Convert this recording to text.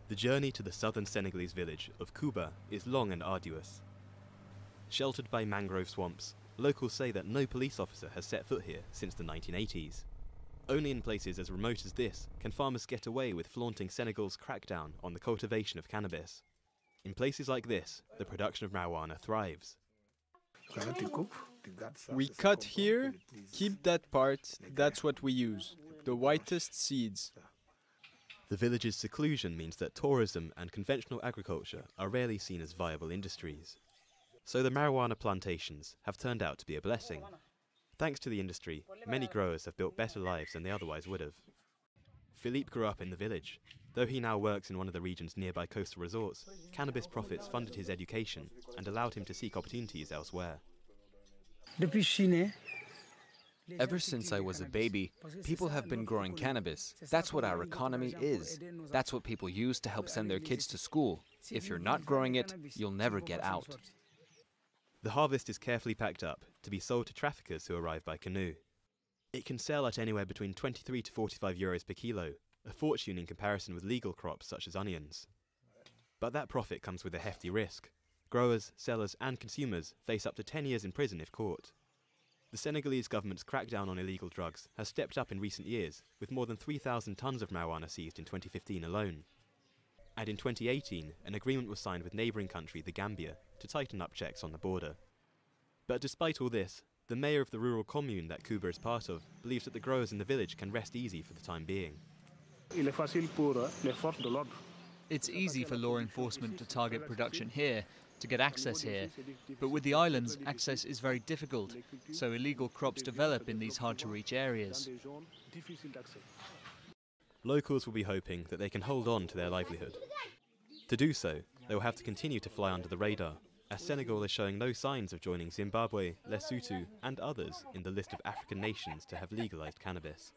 The journey to the southern Senegalese village of Kouba is long and arduous. Sheltered by mangrove swamps, locals say that no police officer has set foot here since the 1980s. Only in places as remote as this can farmers get away with flaunting Senegal's crackdown on the cultivation of cannabis. In places like this, the production of marijuana thrives. We cut here, keep that part, that's what we use. The whitest seeds. The village's seclusion means that tourism and conventional agriculture are rarely seen as viable industries. So the marijuana plantations have turned out to be a blessing. Thanks to the industry, many growers have built better lives than they otherwise would have. Philippe grew up in the village. Though he now works in one of the region's nearby coastal resorts, cannabis profits funded his education and allowed him to seek opportunities elsewhere. Ever since I was a baby, people have been growing cannabis. That's what our economy is. That's what people use to help send their kids to school. If you're not growing it, you'll never get out. The harvest is carefully packed up to be sold to traffickers who arrive by canoe. It can sell at anywhere between 23 to 45 euros per kilo, a fortune in comparison with legal crops such as onions. But that profit comes with a hefty risk. Growers, sellers and consumers face up to 10 years in prison if caught. The Senegalese government's crackdown on illegal drugs has stepped up in recent years, with more than 3,000 tons of marijuana seized in 2015 alone. And in 2018, an agreement was signed with neighbouring country the Gambia to tighten up checks on the border. But despite all this, the mayor of the rural commune that Kouba is part of believes that the growers in the village can rest easy for the time being. It's easy for law enforcement to target production here, to get access here, but with the islands, access is very difficult, so illegal crops develop in these hard-to-reach areas. Locals will be hoping that they can hold on to their livelihood. To do so, they will have to continue to fly under the radar, as Senegal is showing no signs of joining Zimbabwe, Lesotho and others in the list of African nations to have legalized cannabis.